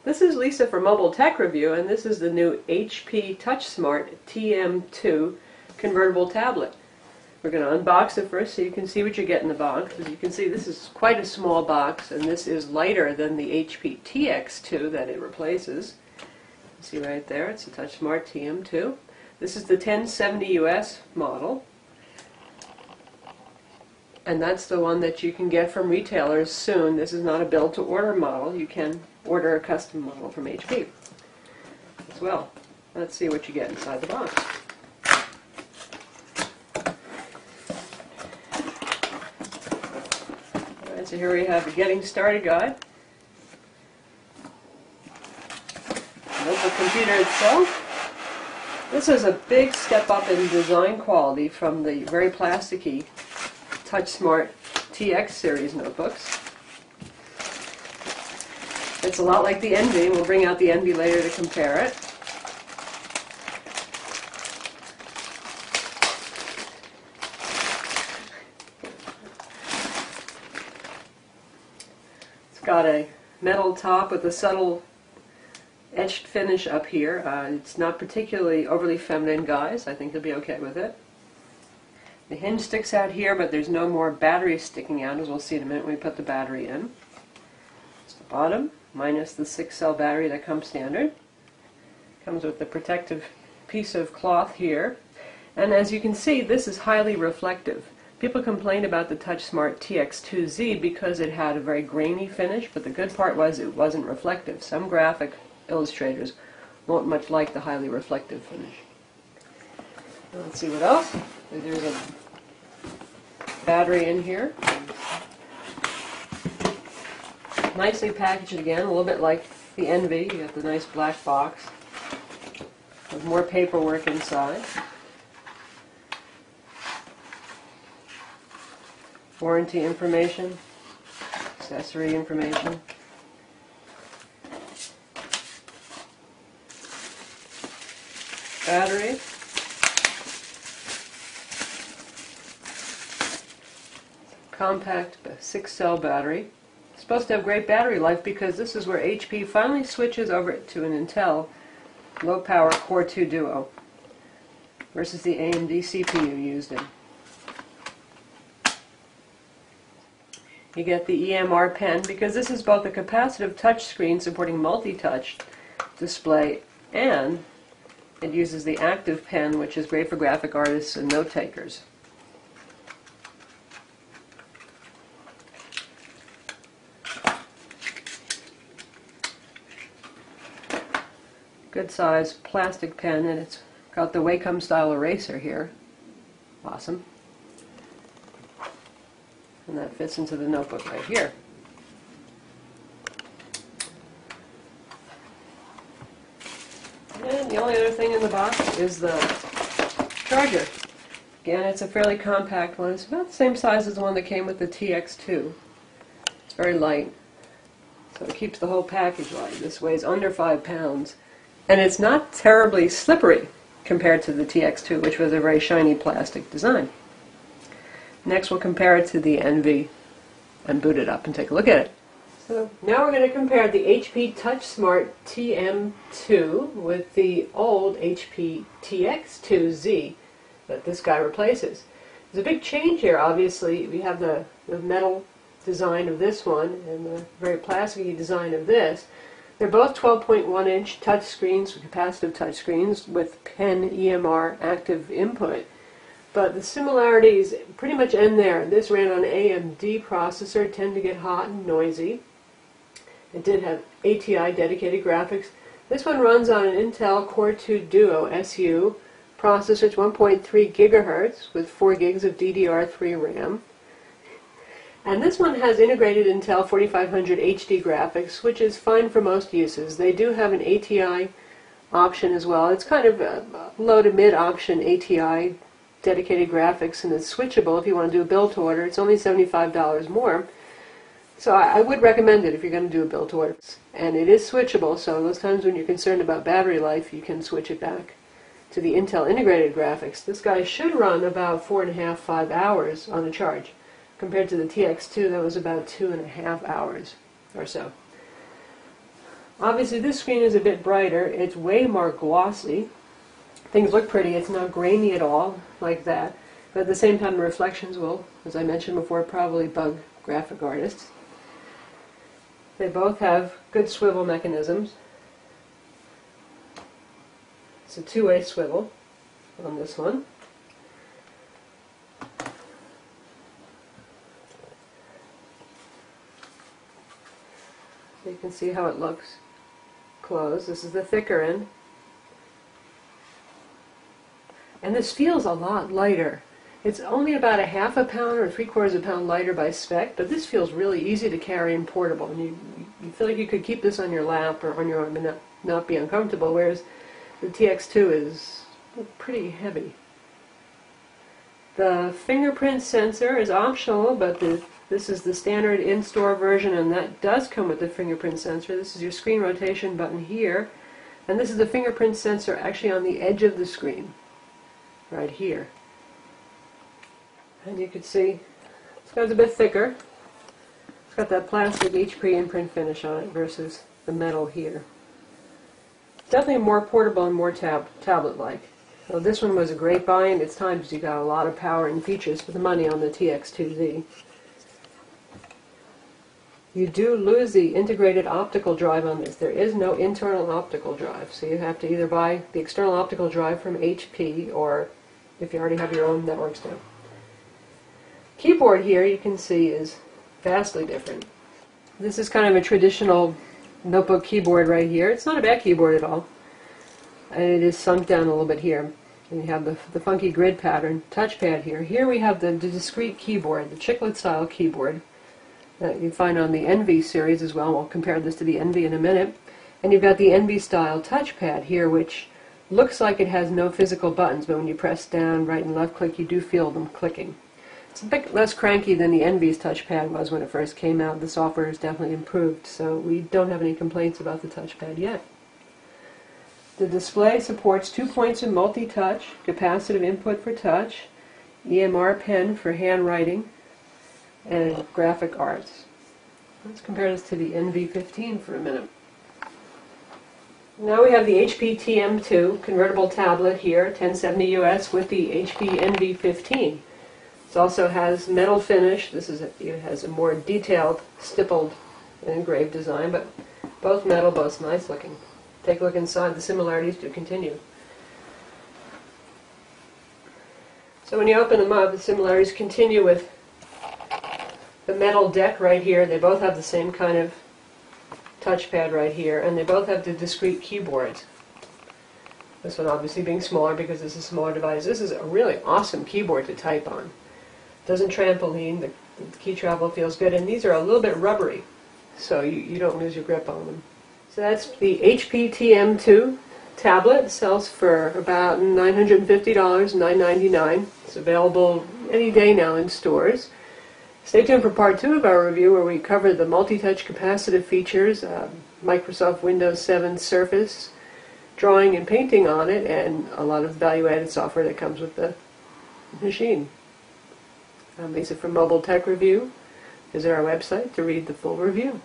This is Lisa for Mobile Tech Review, and this is the new HP TouchSmart tm2 convertible tablet. We're going to unbox it first so you can see what you get in the box. As you can see, this is quite a small box, and this is lighter than the HP TX2 that it replaces. You see right there, it's the TouchSmart tm2. This is the 1070 US model, and that's the one that you can get from retailers soon. This is not a build-to-order model. You can order a custom model from HP as well. Let's see what you get inside the box. Alright, so here we have the Getting Started guide. The computer itself. This is a big step up in design quality from the very plasticky TouchSmart TX series notebooks. It's a lot like the Envy. We'll bring out the Envy later to compare it. It's got a metal top with a subtle etched finish up here. It's not particularly overly feminine, guys. I think you'll be okay with it. The hinge sticks out here, but there's no more battery sticking out, as we'll see in a minute when we put the battery in. It's the bottom, minus the 6-cell battery that comes standard. Comes with the protective piece of cloth here. And as you can see, this is highly reflective. People complained about the TouchSmart TX2Z because it had a very grainy finish, but the good part was it wasn't reflective. Some graphic illustrators won't much like the highly reflective finish. Let's see what else. There's a battery in here. Nicely packaged again, a little bit like the Envy. You got the nice black box with more paperwork inside. Warranty information, accessory information. Battery. Compact 6-cell battery. It's supposed to have great battery life because this is where HP finally switches over to an Intel low-power Core 2 Duo versus the AMD CPU used in. You get the EMR pen because this is both a capacitive touchscreen supporting multi-touch display, and it uses the active pen, which is great for graphic artists and note takers. Good size plastic pen, and it's got the Wacom style eraser here. Awesome. And that fits into the notebook right here. And the only other thing in the box is the charger. Again, it's a fairly compact one. It's about the same size as the one that came with the TX2. It's very light, so it keeps the whole package light. This weighs under 5 pounds. And it's not terribly slippery compared to the TX2, which was a very shiny plastic design. Next we'll compare it to the Envy and boot it up and take a look at it. So now we're going to compare the HP TouchSmart tm2 with the old HP TX2Z that this guy replaces. There's a big change here, obviously. We have the metal design of this one and the very plasticky design of this. They're both 12.1-inch touch screens, capacitive touch screens with pen EMR active input. But the similarities pretty much end there. This ran on an AMD processor. It tended to get hot and noisy. It did have ATI dedicated graphics. This one runs on an Intel Core 2 Duo SU processor. It's 1.3 gigahertz with 4 gigs of DDR3 RAM. And this one has integrated Intel 4500 HD graphics, which is fine for most uses. They do have an ATI option as well. It's kind of a low to mid option ATI dedicated graphics, and it's switchable if you want to do a build to order. It's only $75 more. So I would recommend it if you're going to do a build to order. And it is switchable, so those times when you're concerned about battery life, you can switch it back to the Intel integrated graphics. This guy should run about 4.5–5 hours on a charge, compared to the TX2 that was about 2.5 hours or so. Obviously this screen is a bit brighter. It's way more glossy. Things look pretty. It's not grainy at all like that. But at the same time, the reflections will, as I mentioned before, probably bug graphic artists. They both have good swivel mechanisms. It's a two-way swivel on this one. So you can see how it looks closed. This is the thicker end. And this feels a lot lighter. It's only about a half a pound or 3/4 of a pound lighter by spec, but this feels really easy to carry and portable. And you feel like you could keep this on your lap or on your arm and not be uncomfortable, whereas the TX2 is pretty heavy. The fingerprint sensor is optional, but this is the standard in-store version, and that does come with the fingerprint sensor. This is your screen rotation button here, and this is the fingerprint sensor actually on the edge of the screen, right here. And you can see it's got a bit thicker. It's got that plastic HP imprint finish on it versus the metal here. Definitely more portable and more tablet-like. So this one was a great buy, and it's time because you got a lot of power and features for the money on the TX2Z. You do lose the integrated optical drive on this. There is no internal optical drive, so you have to either buy the external optical drive from HP, or if you already have your own, that works too. Keyboard here, you can see, is vastly different. This is kind of a traditional notebook keyboard right here. It's not a bad keyboard at all. And it is sunk down a little bit here. And you have the funky grid pattern touchpad here. Here we have the discrete keyboard, the chiclet style keyboard that you find on the Envy series as well. We'll compare this to the Envy in a minute. And you've got the Envy style touchpad here, which looks like it has no physical buttons, but when you press down, right and left click, you do feel them clicking. It's a bit less cranky than the Envy's touchpad was when it first came out. The software has definitely improved, so we don't have any complaints about the touchpad yet. The display supports 2 points of multi-touch, capacitive input for touch, EMR pen for handwriting, and graphic arts. Let's compare this to the NV15 for a minute. Now we have the HP TM2 convertible tablet here, 1070 US, with the HP NV15. It also has metal finish. It has a more detailed, stippled, and engraved design, but both metal, both nice looking. Take a look inside. The similarities do continue. So when you open them up, the similarities continue with the metal deck right here. They both have the same kind of touchpad right here, and they both have the discrete keyboards. This one obviously being smaller because this is a smaller device. This is a really awesome keyboard to type on. Doesn't trampoline, the key travel feels good, and these are a little bit rubbery, so you don't lose your grip on them. So that's the HP TM2 tablet. It sells for about $950, $999. It's available any day now in stores. Stay tuned for part 2 of our review, where we cover the multi-touch capacitive features, Microsoft Windows 7 Surface, drawing and painting on it, and a lot of value-added software that comes with the machine. I'm Lisa from Mobile Tech Review. Visit our website to read the full review.